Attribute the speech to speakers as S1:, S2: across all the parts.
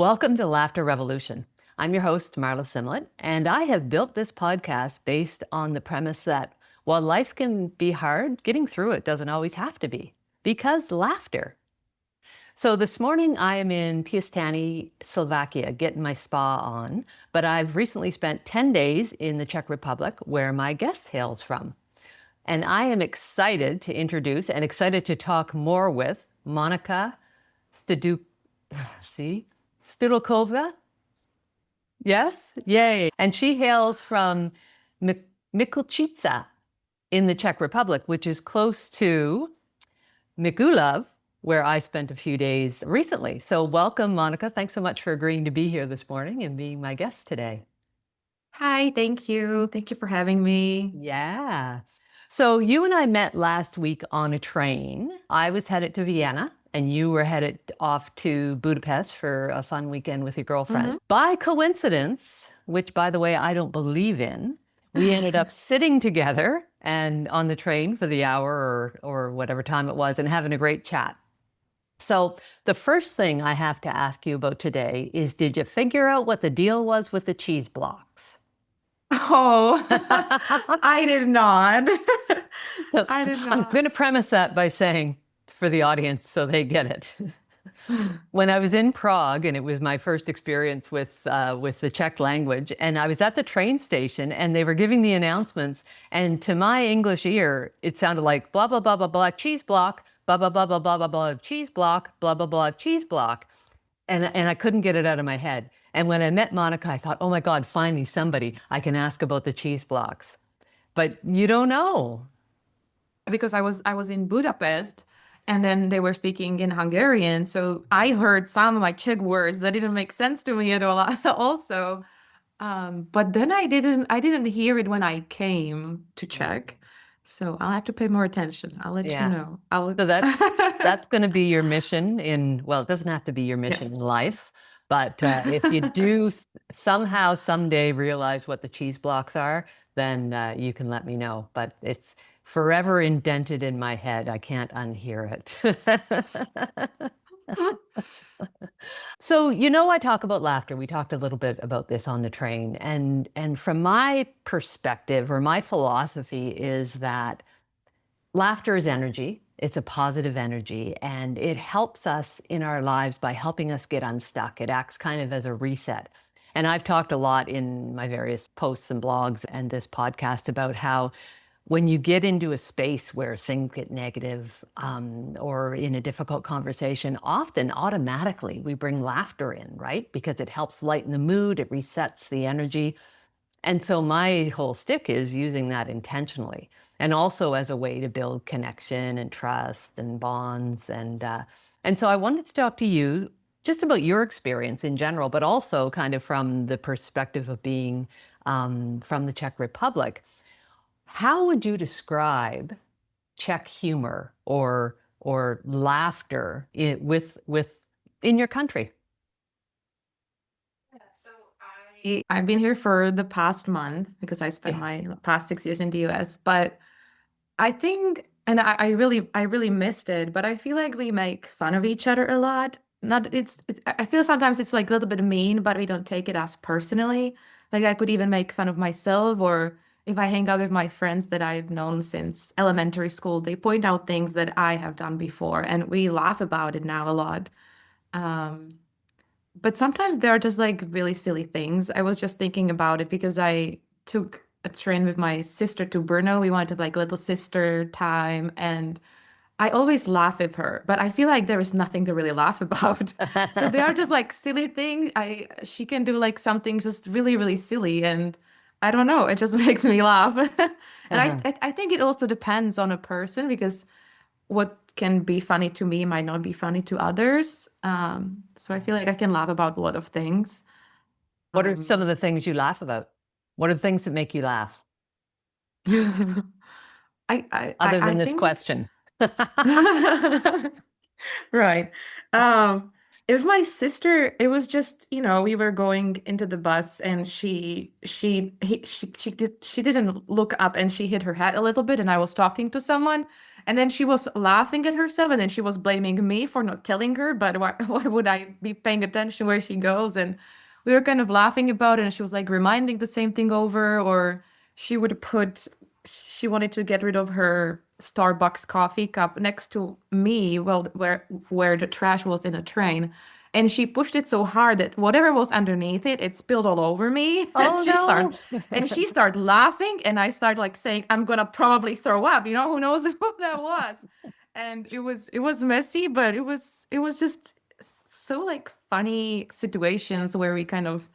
S1: Welcome to Laughter Revolution. I'm your host, Marla Simlett, and I have built this podcast based on the premise that while life can be hard, getting through it doesn't always have to be, because laughter. So this morning I am in Piestany, Slovakia, getting my spa on, but I've recently spent 10 days in the Czech Republic, where my guest hails from. And I am excited to introduce and excited to talk more with Monika Stodůlková. Yes? Yay. And she hails from Mykolčice in the Czech Republic, which is close to Mikulov, where I spent a few days recently. So welcome, Monika. Thanks so much for agreeing to be here this morning and being my guest today.
S2: Hi, thank you. Thank you for having me.
S1: Yeah. So you and I met last week on a train. I was headed to Vienna and you were headed off to Budapest for a fun weekend with your girlfriend. By coincidence, which by the way, I don't believe in, we ended up sitting together and on the train for the hour or whatever time it was and having a great chat. So the first thing I have to ask you about today is, did you figure out what the deal was with the cheese blocks?
S2: Oh, I did not.
S1: So
S2: I did
S1: I'm
S2: not.
S1: going to premise that by saying, for the audience so they get it. When I was in Prague, and it was my first experience with the Czech language, and I was at the train station and they were giving the announcements, and to my English ear, it sounded like blah, blah, blah, blah, blah, cheese block, blah, blah, blah, blah, blah, blah, blah, cheese block, blah, blah, blah, cheese block. And I couldn't get it out of my head. And when I met Monika, I thought, oh my God, finally somebody I can ask about the cheese blocks. But you don't know.
S2: Because I was in Budapest and then they were speaking in Hungarian. So I heard some like Czech words that didn't make sense to me at all also. But then I didn't hear it when I came to Czech. So I'll have to pay more attention. I'll let you know.
S1: So that's going to be your mission well, it doesn't have to be your mission in life, but if you do somehow someday realize what the cheese blocks are, then you can let me know. But it's forever indented in my head. I can't unhear it. So, I talk about laughter. We talked a little bit about this on the train. And from my perspective, or my philosophy, is that laughter is energy. It's a positive energy, and it helps us in our lives by helping us get unstuck. It acts kind of as a reset. And I've talked a lot in my various posts and blogs and this podcast about how when you get into a space where things get negative or in a difficult conversation, often automatically we bring laughter in, right? Because it helps lighten the mood, it resets the energy. And so my whole stick is using that intentionally, and also as a way to build connection and trust and bonds. And so I wanted to talk to you just about your experience in general, but also kind of from the perspective of being from the Czech Republic. How would you describe Czech humor or laughter in your country?
S2: I've been here for the past month because I spent my past 6 years in the US, but I think, and I really missed it, but I feel like we make fun of each other a lot. I feel sometimes it's like a little bit mean, but we don't take it as personally. Like I could even make fun of myself, or if I hang out with my friends that I've known since elementary school, they point out things that I have done before and we laugh about it now a lot. But sometimes there are just like really silly things. I was just thinking about it because I took a train with my sister to Brno. We wanted to have like little sister time, and I always laugh with her, but I feel like there is nothing to really laugh about. So they are just like silly things. She can do like something just really, really silly, and I don't know, it just makes me laugh. And I think it also depends on a person, because what can be funny to me might not be funny to others. So I feel like I can laugh about a lot of things.
S1: What are some of the things you laugh about? What are the things that make you laugh? Other than this question.
S2: Right. If my sister, it was just, we were going into the bus and she didn't look up and she hit her head a little bit, and I was talking to someone And then she was laughing at herself, and then she was blaming me for not telling her, but why would I be paying attention where she goes? And we were kind of laughing about it, and she was like reminding the same thing over, or she would put, she wanted to get rid of her Starbucks coffee cup next to me, well, where the trash was in a train. And she pushed it so hard that whatever was underneath it, it spilled all over me. And
S1: Oh no.
S2: she started laughing, and I started like saying, I'm gonna probably throw up, who knows who that was. And it was messy, but it was just so like funny situations where we kind of,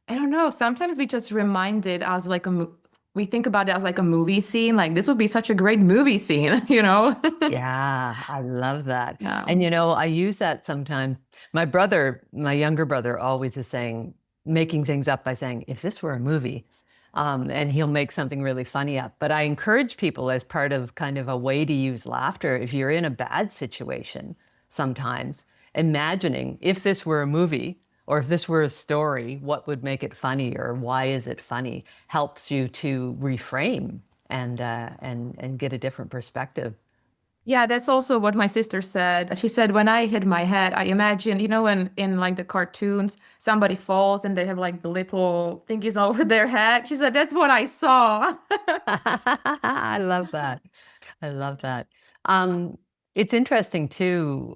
S2: I don't know, sometimes we just reminded us like we think about it as like a movie scene, like this would be such a great movie scene, you know?
S1: Yeah, I love that.
S2: Yeah.
S1: And I use that sometimes. My younger brother always is saying, making things up by saying, if this were a movie, and he'll make something really funny up. But I encourage people as part of kind of a way to use laughter, if you're in a bad situation, sometimes imagining if this were a movie or if this were a story, what would make it funny or why is it funny, helps you to reframe and get a different perspective.
S2: Yeah, that's also what my sister said. She said, when I hit my head, I imagine, when in like the cartoons, somebody falls and they have like the little thingies over their head. She said, that's what I saw.
S1: I love that. I love that. Um, it's interesting too,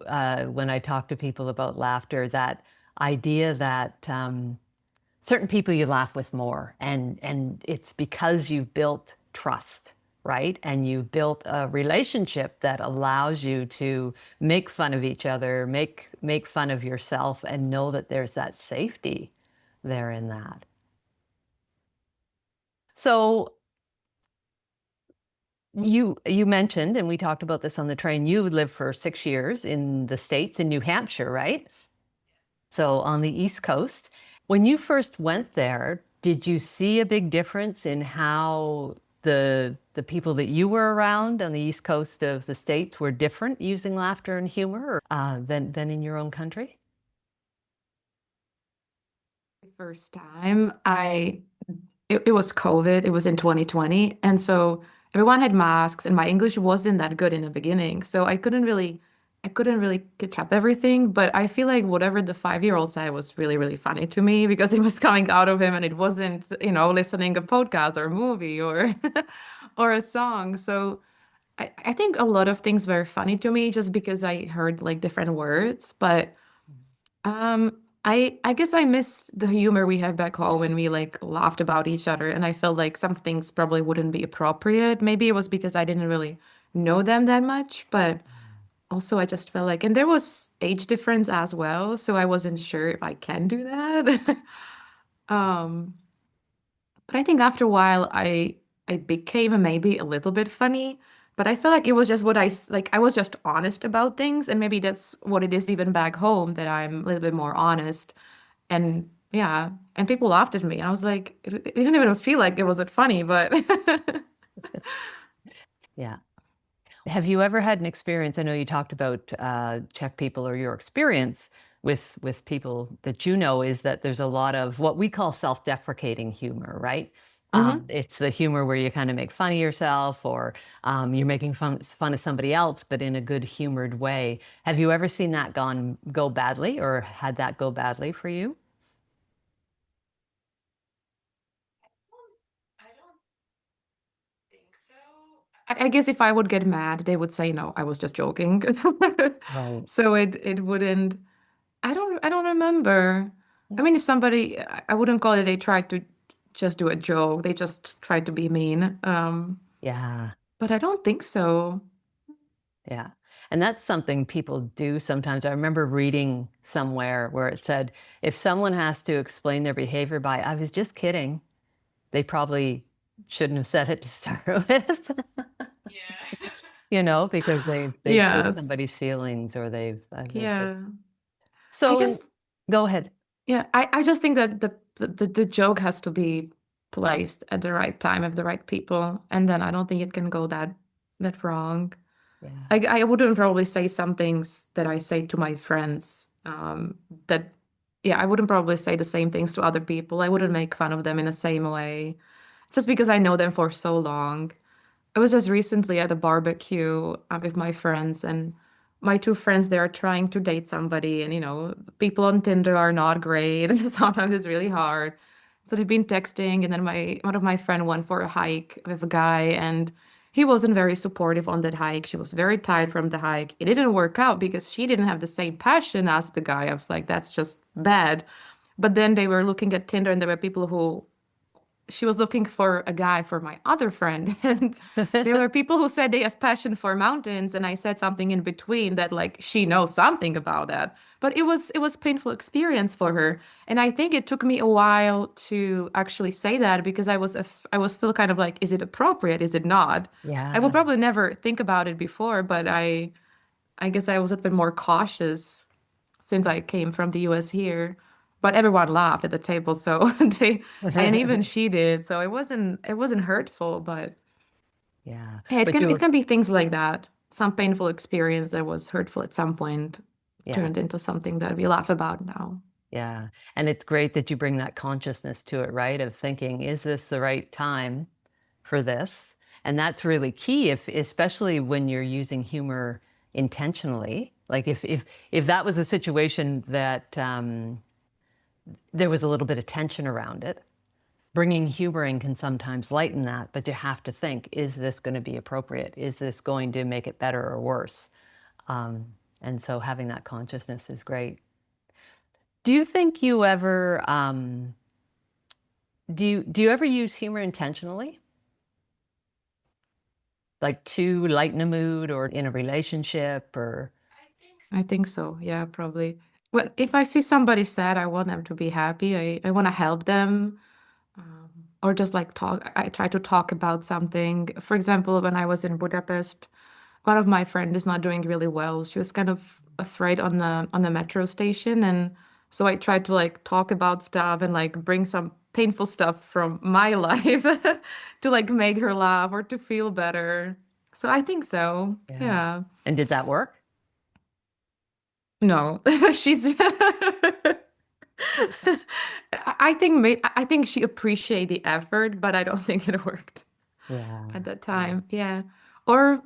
S1: when I talk to people about laughter, that idea that certain people you laugh with more, and it's because you've built trust, right? And you've built a relationship that allows you to make fun of each other, make fun of yourself, and know that there's that safety there in that. So you mentioned, and we talked about this on the train, you lived for 6 years in the States, in New Hampshire, right? So on the East Coast. When you first went there, did you see a big difference in how the people that you were around on the East Coast of the States were different using laughter and humor than in your own country?
S2: First time it was COVID, it was in 2020. And so everyone had masks and my English wasn't that good in the beginning. So I couldn't really catch up everything, but I feel like whatever the 5-year-old said was really, really funny to me because it was coming out of him and it wasn't, listening a podcast or a movie or or a song. So I think a lot of things were funny to me just because I heard like different words, but I guess I miss the humor we had back home when we like laughed about each other, and I felt like some things probably wouldn't be appropriate. Maybe it was because I didn't really know them that much, but also I just felt like, and there was age difference as well, so I wasn't sure if I can do that. Um, but I think after a while I became maybe a little bit funny, but I felt like it was just like I was just honest about things, and maybe that's what it is even back home that I'm a little bit more honest. And yeah, and people laughed at me. I was like, it didn't even feel like it was that funny, but
S1: Yeah. Have you ever had an experience? I know you talked about Czech people, or your experience with people that you know is that there's a lot of what we call self-deprecating humor, right?
S2: Mhm.
S1: It's the humor where you kind of make fun of yourself, or you're making fun of somebody else, but in a good humored way. Have you ever seen that go badly, or had that go badly for you?
S2: I don't think so. I guess if I would get mad, they would say, no, I was just joking.
S1: Right.
S2: So it wouldn't, I don't remember. I mean, if somebody, I wouldn't call it they tried to just do a joke. They just tried to be mean.
S1: Yeah.
S2: But I don't think so.
S1: Yeah. And that's something people do sometimes. I remember reading somewhere where it said if someone has to explain their behavior by, I was just kidding, they probably shouldn't have said it to start with,
S2: Yeah.
S1: because they've hurt
S2: Yes.
S1: somebody's feelings, or they've hurt.
S2: Yeah. I
S1: So
S2: guess,
S1: go ahead.
S2: yeah, I just think that the joke has to be placed at the right time of the right people, and then I don't think it can go that wrong.
S1: Yeah.
S2: I wouldn't probably say some things that I say to my friends. That Yeah, I wouldn't probably say the same things to other people. I wouldn't make fun of them in the same way, just because I know them for so long. I was just recently at a barbecue with my friends, and my two friends, they are trying to date somebody, and people on Tinder are not great. Sometimes it's really hard. So they've been texting, and then my one of my friend went for a hike with a guy, and he wasn't very supportive on that hike. She was very tired from the hike. It didn't work out because she didn't have the same passion as the guy. I was like, that's just bad. But then they were looking at Tinder, and there were people who she was looking for a guy for my other friend, and there were people who said they have passion for mountains, and I said something in between that like she knows something about that, but it was painful experience for her, and I think it took me a while to actually say that because I was still kind of like, is it appropriate, is it not? I would
S1: Yeah.
S2: probably never think about it before, but I guess I was a bit more cautious since I came from the US here. But everyone laughed at the table, so and even she did. So it wasn't hurtful, but
S1: Yeah.
S2: yeah, it
S1: But
S2: can
S1: you
S2: it
S1: were,
S2: can be things like that. Some painful experience that was hurtful at some point
S1: yeah.
S2: turned into something that we laugh about now.
S1: Yeah. And it's great that you bring that consciousness to it, right? Of thinking, is this the right time for this? And that's really key, if especially when you're using humor intentionally. Like if that was a situation that there was a little bit of tension around it, bringing humor in can sometimes lighten that, but you have to think, is this going to be appropriate? Is this going to make it better or worse? Um, and so having that consciousness is great. Do you think you ever do you ever use humor intentionally? Like to lighten a mood or in a relationship or
S2: I think so. Yeah, probably. Well, if I see somebody sad, I want them to be happy. I want to help them. Um, or just like talk. I try to talk about something. For example, when I was in Budapest, one of my friend is not doing really well. She was kind of afraid on the metro station, and so I tried to like talk about stuff and like bring some painful stuff from my life to like make her laugh or to feel better. So I think so.
S1: yeah.
S2: Yeah.
S1: And did that work?
S2: No, she's I think she appreciated the effort, but I don't think it worked
S1: Yeah.
S2: at that time. Yeah. Or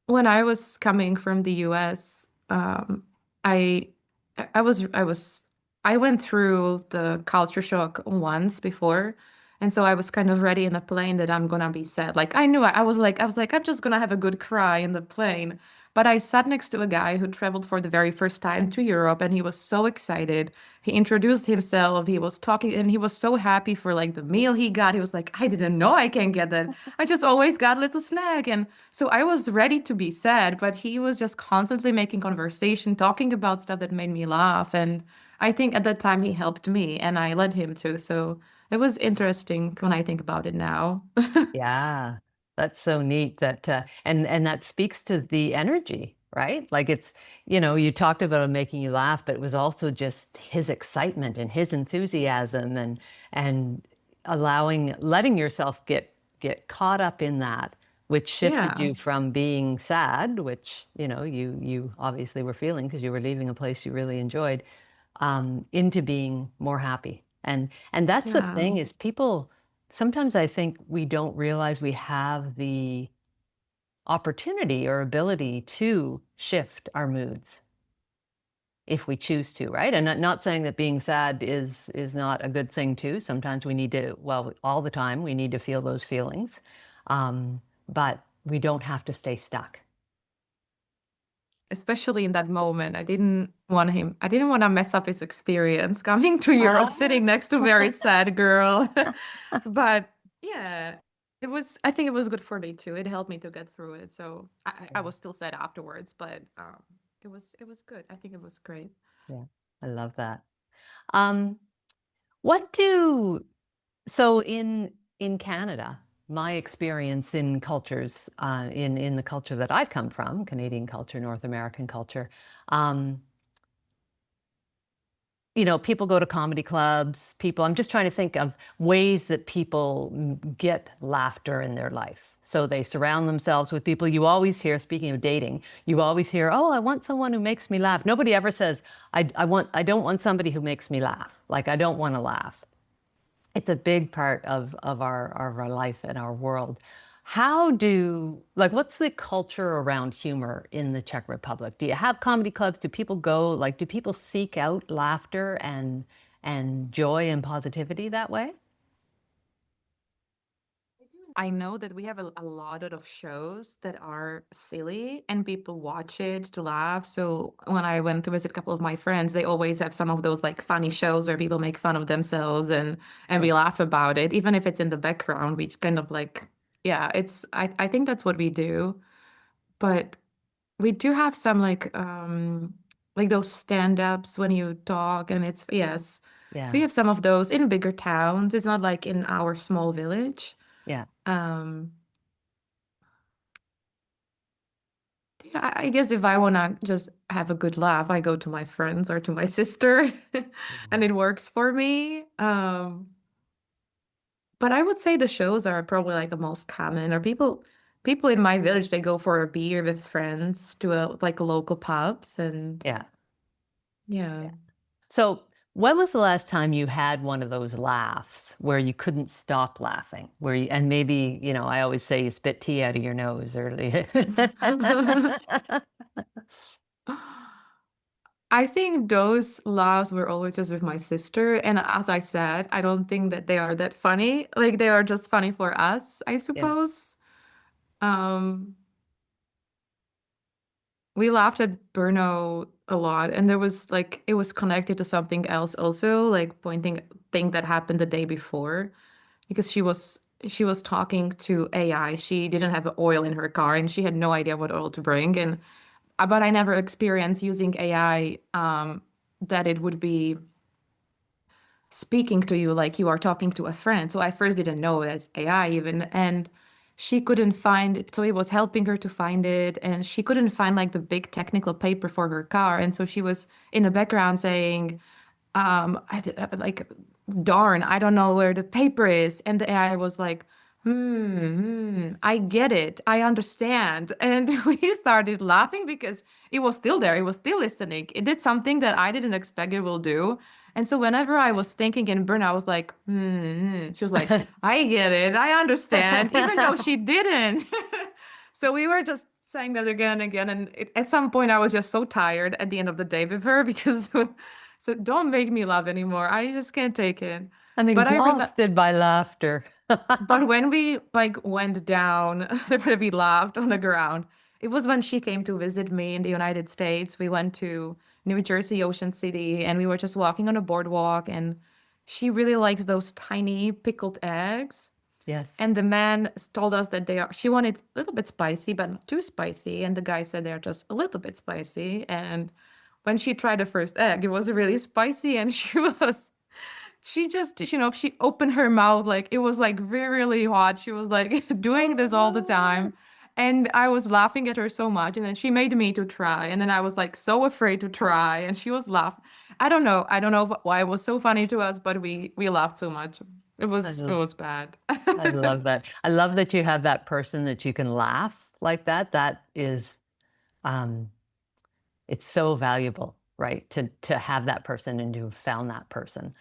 S2: when I was coming from the US, I I went through the culture shock once before. And so I was kind of ready in the plane that I'm gonna be sad. Like I knew I was like, I'm just gonna have a good cry in the plane. But I sat next to a guy who traveled for the very first time to Europe, and he was so excited. He introduced himself, he was talking, and he was so happy for like the meal he got. He was like, I didn't know I can get that. I just always got a little snack. And so I was ready to be sad, but he was just constantly making conversation, talking about stuff that made me laugh. And I think at that time he helped me and I let him too. So it was interesting when I think about it now.
S1: Yeah, that's so neat that and that speaks to the energy, right? Like it's, you talked about him making you laugh, but it was also just his excitement and his enthusiasm and letting yourself get caught up in that, which shifted
S2: Yeah.
S1: you from being sad, which, you obviously were feeling because you were leaving a place you really enjoyed, into being more happy. And that's the
S2: Yeah.
S1: thing is people sometimes I think we don't realize we have the opportunity or ability to shift our moods if we choose to, right? And not saying that being sad is not a good thing too. Sometimes we need to, well, all the time we need to feel those feelings, but we don't have to stay stuck.
S2: Especially in that moment. I didn't want to mess up his experience coming to Europe, sitting next to a very sad girl. But yeah, I think it was good for me too. It helped me to get through it. So I was still sad afterwards, but it was good. I think it was great.
S1: Yeah, I love that. Um, what do So in Canada, my experience in cultures, in the culture that I come from, Canadian culture, North American culture, um, people go to comedy clubs. I'm just trying to think of ways that people get laughter in their life. So they surround themselves with people. You always hear, speaking of dating, you always hear, "Oh, I want someone who makes me laugh." Nobody ever says, I don't want somebody who makes me laugh." Like I don't want to laugh. It's a big part of our life and our world. What's the culture around humor in the Czech Republic? Do you have comedy clubs? Do people go, like, do people seek out laughter and joy and positivity that way?
S2: I know that we have a lot of shows that are silly and people watch it to laugh. So when I went to visit a couple of my friends, they always have some of those like funny shows where people make fun of themselves and we laugh about it, even if it's in the background. We kind of like, yeah, I think that's what we do. But we do have some like those stand-ups when you talk and it's yes.
S1: Yeah.
S2: We have some of those in bigger towns. It's not like in our small village.
S1: Yeah.
S2: Um Yeah, I guess if I want to just have a good laugh, I go to my friends or to my sister and it works for me. But I would say the shows are probably like the most common or people in my village, they go for a beer with friends to like local pubs and
S1: Yeah.
S2: yeah.
S1: So, when was the last time you had one of those laughs where you couldn't stop laughing? And maybe, I always say you spit tea out of your nose or.
S2: I think those laughs were always just with my sister. And as I said, I don't think that they are that funny. Like they are just funny for us, I
S1: Yeah.
S2: suppose. Um, we laughed at Bruno a lot, and there was like it was connected to something else also, like pointing thing that happened the day before, because she was talking to AI. She didn't have oil in her car, and she had no idea what oil to bring. And but I never experienced using AI that it would be speaking to you like you are talking to a friend. So I first didn't know that's AI even. And she couldn't find it. So it was helping her to find it. And she couldn't find like the big technical paper for her car. And so she was in the background saying, like, darn, I don't know where the paper is. And the AI was like, I get it. I understand. And we started laughing because it was still there. It was still listening. It did something that I didn't expect it will do. And so whenever I was thinking in burn, I was like, She was like, I get it. I understand, even though she didn't. So we were just saying that again and again. And at some point, I was just so tired at the end of the day with her because so don't make me laugh anymore. I just can't take it.
S1: I'm
S2: But I really,
S1: exhausted by laughter.
S2: but when we like went down, we laughed on the ground. It was when she came to visit me in the United States. We went to New Jersey, Ocean City, and we were just walking on a boardwalk. And she really likes those tiny pickled eggs.
S1: Yes.
S2: And the man told us that she wanted a little bit spicy, but not too spicy. And the guy said they're just a little bit spicy. And when she tried the first egg, it was really spicy. And she just, she opened her mouth like it was like really hot. She was like doing this all the time. And I was laughing at her so much. And then she made me to try. And then I was like so afraid to try. And she was laughing. I don't know. I don't know why it was so funny to us, but we laughed so much. It was bad.
S1: I love that. I love that you have that person that you can laugh like that. That is, it's so valuable, right? To have that person and to have found that person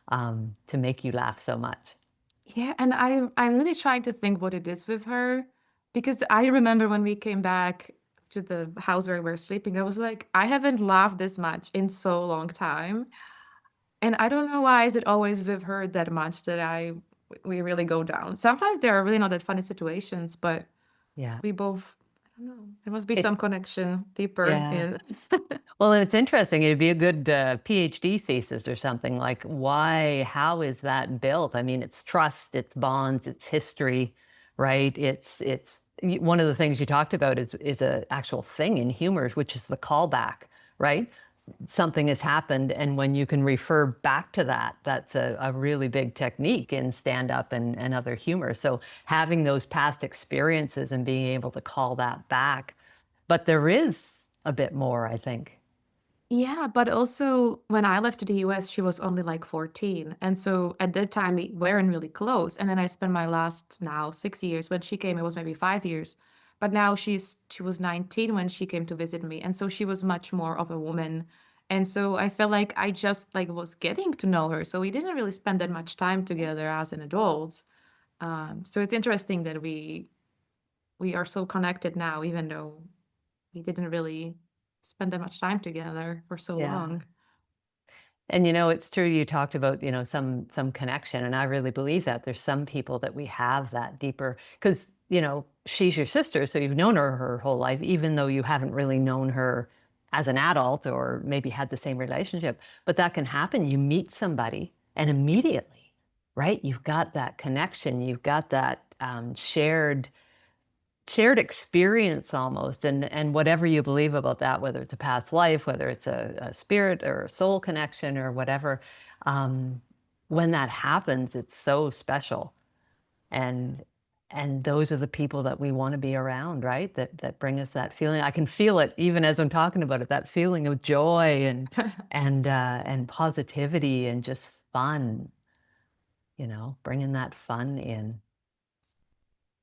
S1: to make you laugh so much.
S2: Yeah, and I'm really trying to think what it is with her because I remember when we came back to the house where we were sleeping, I was like, I haven't laughed this much in so long time. And I don't know why is it always with her that much that we really go down. Sometimes there are really not that funny situations, but
S1: Yeah.
S2: we both, I don't know, there must be
S1: It,
S2: some connection deeper
S1: yeah.
S2: in.
S1: Well, and it's interesting. It'd be a good PhD thesis or something like how is that built? I mean, it's trust, it's bonds, it's history, right? One of the things you talked about is a actual thing in humor, which is the callback, right? Something has happened, and when you can refer back to that, that's a really big technique in stand-up and other humor. So having those past experiences and being able to call that back. But there is a bit more, I think.
S2: Yeah, but also when I left to the US, she was only like 14. And so at that time, we weren't really close. And then I spent my last now 6 years. When she came, it was maybe 5 years. But now she was 19 when she came to visit me. And so she was much more of a woman. And so I felt like I just like was getting to know her. So we didn't really spend that much time together as an adults. So it's interesting that we we are so connected now, even though we didn't really spend that much time together for so
S1: Yeah.
S2: long.
S1: And it's true you talked about, some connection, and I really believe that there's some people that we have that deeper because, she's your sister, so you've known her whole life, even though you haven't really known her as an adult or maybe had the same relationship. But that can happen. You meet somebody and immediately, right? You've got that connection, you've got that shared experience almost, and whatever you believe about that, whether it's a past life, whether it's a spirit or a soul connection or whatever, um, when that happens, it's so special. And those are the people that we want to be around, right? That bring us that feeling. I can feel it even as I'm talking about it, that feeling of joy and positivity and just fun, bringing that fun in.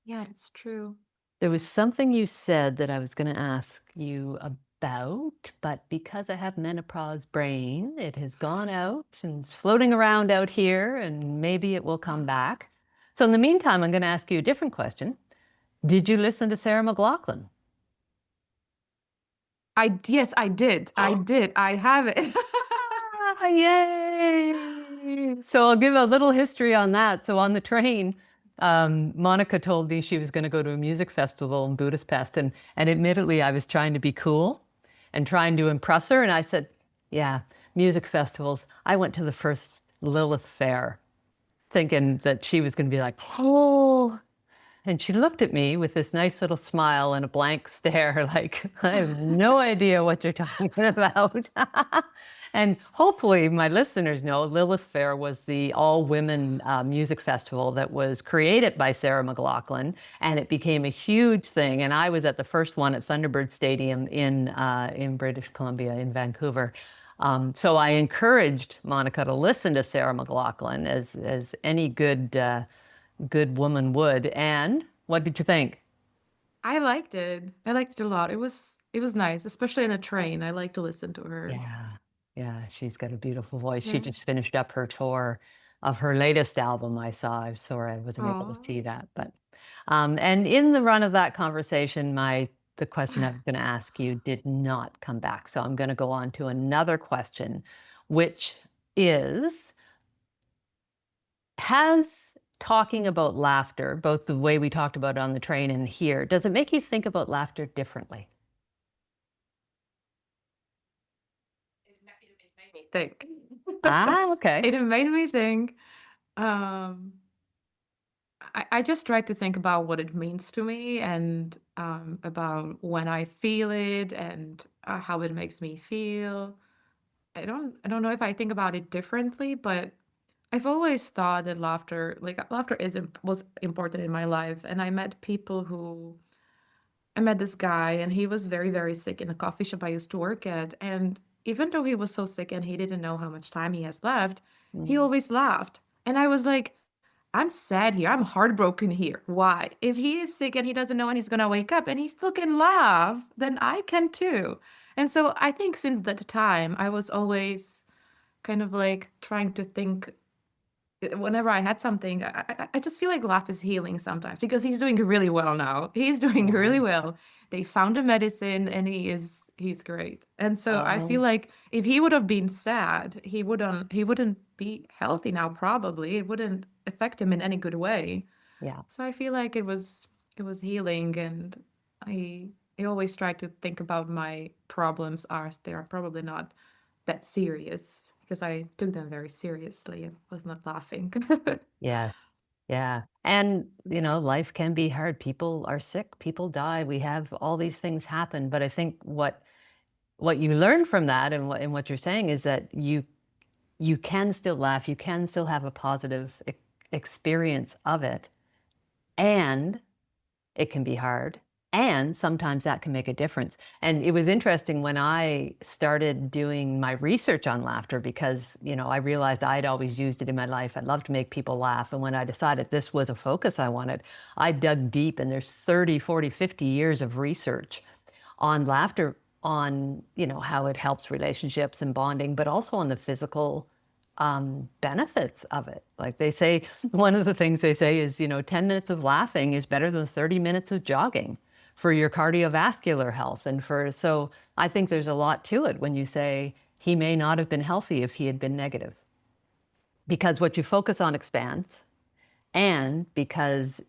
S2: Yeah, it's true.
S1: There was something you said that I was going to ask you about, but because I have menopause brain, it has gone out and it's floating around out here, and maybe it will come back. So in the meantime, I'm going to ask you a different question. Did you listen to Sarah McLachlan?
S2: Yes, I did. I did. I have it.
S1: Ah, yay! So I'll give a little history on that. So on the train, Monika told me she was going to go to a music festival in Budapest, and admittedly, I was trying to be cool and trying to impress her. And I said, "Yeah, music festivals. I went to the first Lilith Fair, thinking that she was going to be like, oh." And she looked at me with this nice little smile and a blank stare, like, I have no idea what you're talking about. And hopefully, my listeners know Lilith Fair was the all women music festival that was created by Sarah McLachlan, and it became a huge thing. And I was at the first one at Thunderbird Stadium in British Columbia, in Vancouver. So I encouraged Monika to listen to Sarah McLachlan as any good woman would. And what did you think?
S2: I liked it. I liked it a lot. It was nice, especially in a train. I like to listen to her.
S1: Yeah, yeah, she's got a beautiful voice. She
S2: Yeah.
S1: just finished up her tour of her latest album. I saw. I'm sorry I wasn't able to
S2: Oh.
S1: see that, but and in the run of that conversation, the question I was going to ask you did not come back. So I'm going to go on to another question, which is, has talking about laughter, both the way we talked about it on the train and here, does it make you think about laughter differently?
S2: It made me think.
S1: Ah, okay.
S2: It made me think. Um, I just try to think about what it means to me and about when I feel it and how it makes me feel. I don't know if I think about it differently, but I've always thought that laughter was important in my life. And I met this guy and he was very, very sick in a coffee shop I used to work at. And even though he was so sick and he didn't know how much time he has left, he
S1: Mm,
S2: always laughed. And I was like, I'm sad here. I'm heartbroken here. Why? If he is sick and he doesn't know when he's gonna wake up and he still can laugh, then I can too. And so I think since that time, I was always kind of like trying to think whenever I had something, I just feel like laugh is healing sometimes because he's doing really well now. He's doing really
S1: yeah.
S2: well. They found a medicine and he's great. And so I feel
S1: Oh,
S2: like if he would have been sad, he wouldn't be healthy now probably. It wouldn't affect him in any good way.
S1: yeah.
S2: So I feel like it was healing and I I always try to think about my problems as they are probably not that serious because I took them very seriously and was not laughing.
S1: Yeah. Yeah. And, life can be hard. People are sick, people die. We have all these things happen. But I think what you learn from that and what you're saying is that you can still laugh, you can still have a positive experience of it, and it can be hard. And sometimes that can make a difference. And it was interesting when I started doing my research on laughter because, I realized I'd always used it in my life. I love to make people laugh. And when I decided this was a focus I wanted, I dug deep, and there's 30, 40, 50 years of research on laughter, on, how it helps relationships and bonding, but also on the physical benefits of it. Like they say, one of the things they say is, 10 minutes of laughing is better than 30 minutes of jogging for your cardiovascular health. So I think there's a lot to it when you say he may not have been healthy if he had been negative. Because what you focus on expands, and because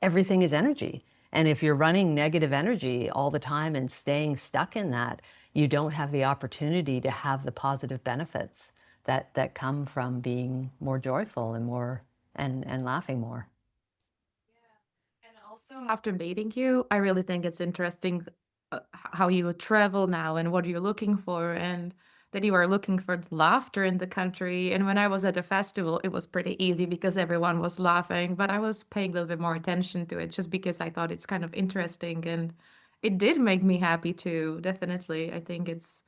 S1: everything is energy. And if you're running negative energy all the time and staying stuck in that, you don't have the opportunity to have the positive benefits that come from being more joyful and more and laughing more.
S2: And also, after dating you, I really think it's interesting how you travel now and what you're looking for, and that you are looking for laughter in the country. And when I was at a festival, it was pretty easy because everyone was laughing, but I was paying a little bit more attention to it just because I thought it's kind of interesting, and it did make me happy too. Definitely, I think it's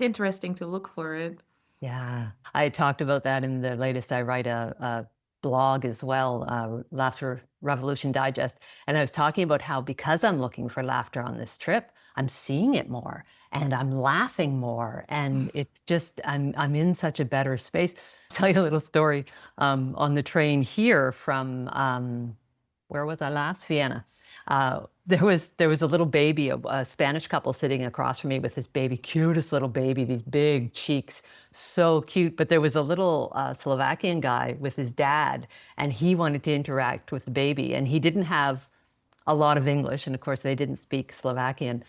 S2: interesting to look for it.
S1: Yeah, I talked about that in the latest. I write a blog as well, Laughter Revolution Digest. And I was talking about how because I'm looking for laughter on this trip, I'm seeing it more and I'm laughing more. And it's just, I'm in such a better space. I'll tell you a little story on the train here from, where was I last? Vienna. There was a little baby, a Spanish couple sitting across from me with this baby, cutest little baby, these big cheeks, so cute. But there was a little Slovakian guy with his dad, and he wanted to interact with the baby, and he didn't have a lot of English, and of course they didn't speak Slovakian.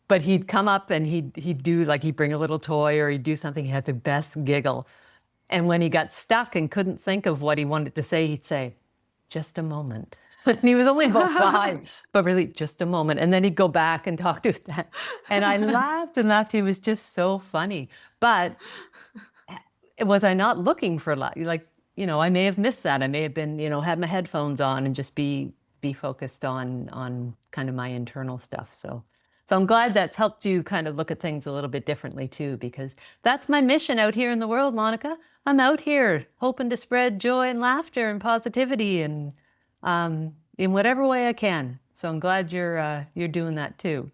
S1: But he'd come up and he'd do like he'd bring a little toy or he'd do something. He had the best giggle, and when he got stuck and couldn't think of what he wanted to say, he'd say, "Just a moment." And he was only about 5, but really just a moment. And then he'd go back and talk to his dad. And I laughed and laughed. It was just so funny. But was I not looking for like, I may have missed that. I may have been, had my headphones on and just be focused on kind of my internal stuff. So I'm glad that's helped you kind of look at things a little bit differently too, because that's my mission out here in the world, Monika. I'm out here hoping to spread joy and laughter and positivity and in whatever way I can. So I'm glad you're doing that too.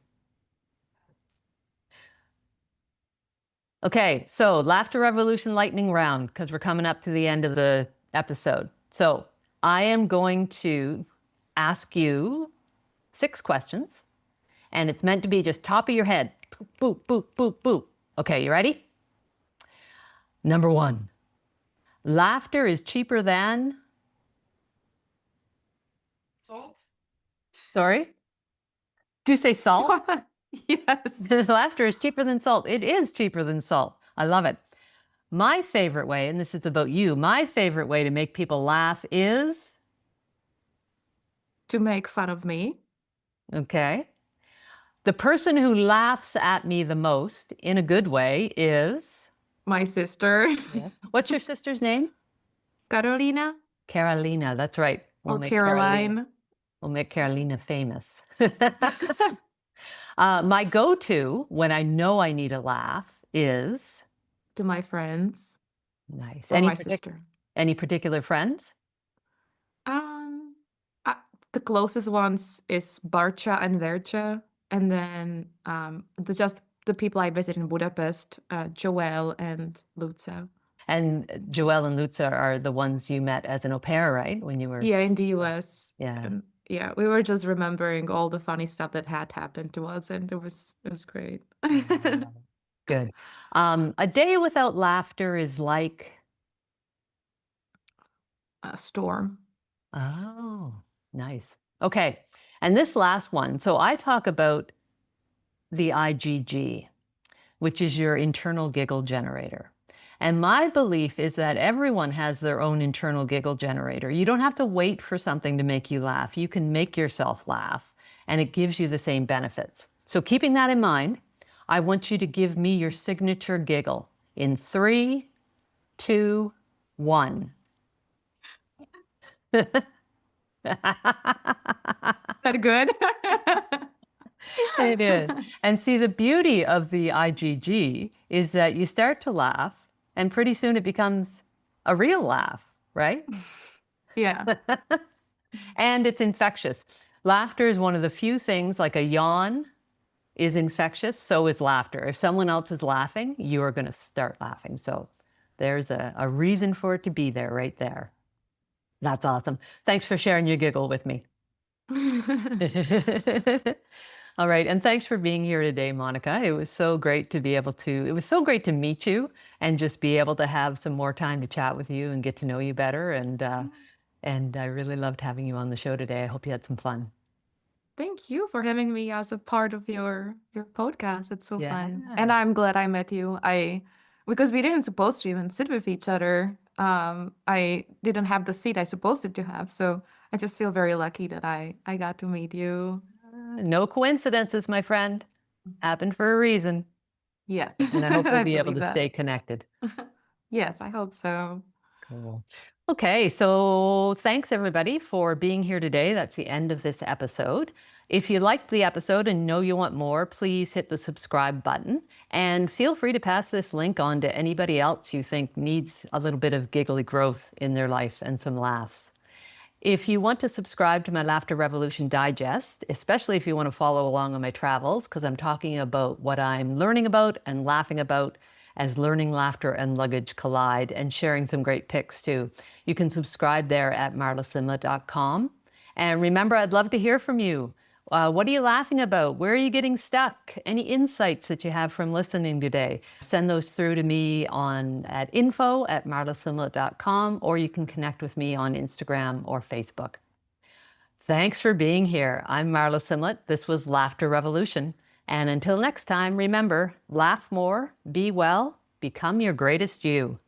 S1: Okay, so Laughter Revolution lightning round, because we're coming up to the end of the episode. So I am going to ask you 6 questions, and it's meant to be just top of your head. Boop, boop, boop, boop. Okay, you ready? Number 1, laughter is cheaper than...
S2: Salt?
S1: Sorry? Do you say salt?
S2: Yes.
S1: Laughter is cheaper than salt. It is cheaper than salt. I love it. My favorite way, and this is about you, my favorite way to make people laugh is...
S2: To make fun of me.
S1: Okay. The person who laughs at me the most, in a good way, is...
S2: My sister.
S1: Yeah. What's your sister's name?
S2: Carolina.
S1: Carolina, that's right.
S2: Or Caroline.
S1: We'll make Carolina famous. My go-to when I know I need a laugh is...
S2: To my friends.
S1: Nice.
S2: Or my sister.
S1: Any particular friends?
S2: The closest ones is Barcha and Vercha, and then just the people I visit in Budapest, Joel and Luca.
S1: And Joel and Luca are the ones you met as an au pair, right? When you were...
S2: Yeah, in the US.
S1: Yeah.
S2: And yeah, we were just remembering all the funny stuff that had happened to us, and it was great.
S1: Good. A day without laughter is like...
S2: A storm.
S1: Oh, nice. Okay. And this last one. So I talk about the IGG, which is your internal giggle generator. And my belief is that everyone has their own internal giggle generator. You don't have to wait for something to make you laugh. You can make yourself laugh, and it gives you the same benefits. So keeping that in mind, I want you to give me your signature giggle in 3, 2, 1.
S2: That good?
S1: It is. And see, the beauty of the IGG is that you start to laugh and pretty soon it becomes a real laugh, right?
S2: Yeah.
S1: And it's infectious. Laughter is one of the few things, like a yawn is infectious, so is laughter. If someone else is laughing, you are going to start laughing. So There's a reason for it to be there right there. That's awesome. Thanks for sharing your giggle with me. All right. And thanks for being here today, Monika. It was so great to be able to, it was so great to meet you and just be able to have some more time to chat with you and get to know you better. And I really loved having you on the show today. I hope you had some fun.
S2: Thank you for having me as a part of your podcast. It's so fun.
S1: Yeah.
S2: And I'm glad I met you. Because we didn't supposed to even sit with each other. I didn't have the seat I supposed to have. So I just feel very lucky that I got to meet you.
S1: No coincidences, my friend. Happened for a reason.
S2: Yes.
S1: And I hope we'll be able
S2: believe
S1: to
S2: that.
S1: stay connected.
S2: Yes, I hope so.
S1: Cool. Okay, so thanks everybody for being here today. That's the end of this episode. If you liked the episode and know you want more, please hit the subscribe button and feel free to pass this link on to anybody else you think needs a little bit of giggly growth in their life and some laughs. If you want to subscribe to my Laughter Revolution Digest, especially if you want to follow along on my travels, because I'm talking about what I'm learning about and laughing about as learning, laughter, and luggage collide, and sharing some great pics too. You can subscribe there at marlasimlett.com. And remember, I'd love to hear from you. What are you laughing about? Where are you getting stuck? Any insights that you have from listening today? Send those through to me at info@marlasimlett.com, or you can connect with me on Instagram or Facebook. Thanks for being here. I'm Marla Simlett. This was Laughter Revolution. And until next time, remember, laugh more, be well, become your greatest you.